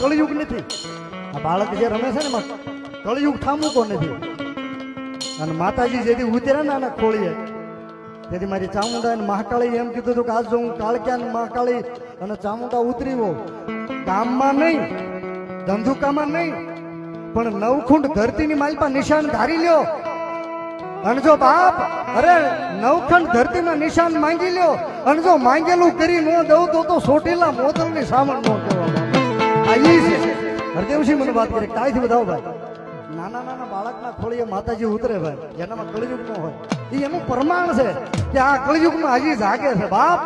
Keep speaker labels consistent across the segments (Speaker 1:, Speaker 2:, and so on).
Speaker 1: કળયુગ નથી. આ બાળક જે રમે છે ને એમાં કળયુગ થામું તો નથી. અને માતાજી જેથી ઉતર્યા ને આના ખોળીએ તેથી મારી ચામુંડા અને મહાકાળી એમ કીધું હતું કે આજ જો હું કાળક્યા મહાકાળી અને ચામુંડા ઉતરી હો ગામમાં નહીં ધંધુકામાં નહીં પણ નવખુંડ ધરતીની માલપા નિશાન ધારી લ્યો. અને જો બાપ અરે નવખંડ ધરતીના નિશાન માંગી લ્યો અને જો માંગેલું કરી ન દઉં તો સોટીલા મોતલની સામણ નો કહેવામાં. આ ઈ છે હરદેવસિંહ મને વાત કરી કાંઈથી બતાવો ભાઈ. નાના નાના બાળકના ખોળીએ માતાજી ઉતરે ભાઈ જેનામાં કળયુગ ન હોય એ એનું પ્રમાણ છે કે આ કળયુગમાં હજી જાગે છે બાપ.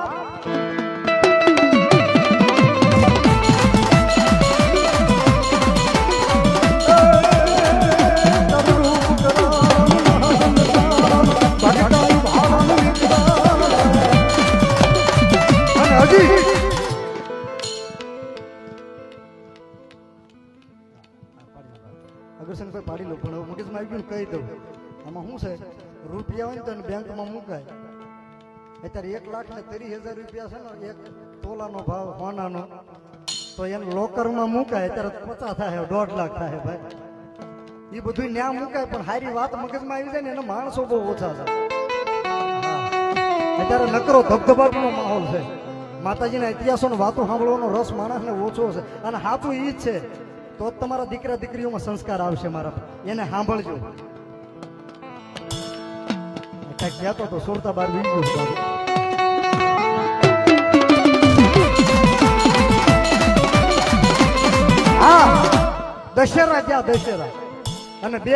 Speaker 1: અગ્રસેનભાઈ પાડી લો પણ મગજમાં આવી ગયું કહી દઉં. આમાં શું છે રૂપિયા હોય ને તો બેંકમાં મુકાય. અત્યારે 1,30,000 રૂપિયા છે ને એક તોલાનો ભાવ સોનાનો તો એને લોકરમાં મુકાય અત્યારે 50 થાય 1.5 લાખ થાય ભાઈ. એ બધું ન્યા મુકાય પણ સારી વાત મગજમાં આવી જાય ને એના માણસો બહુ ઓછા છે. અત્યારે નકરો ધબધબાટનો માહોલ છે. માતાજીના ઇતિહાસોનો વાતો સાંભળવાનો રસ માણસને ઓછો છે અને સાચું ઈ જ છે તો તમારા દીકરા દીકરીઓમાં સંસ્કાર આવશે. મારા એને સાંભળજો. કઈક કહેતો તો સુરતા બાર વીજ્યું. હા દશેરા ત્યાં દશેરા અને બે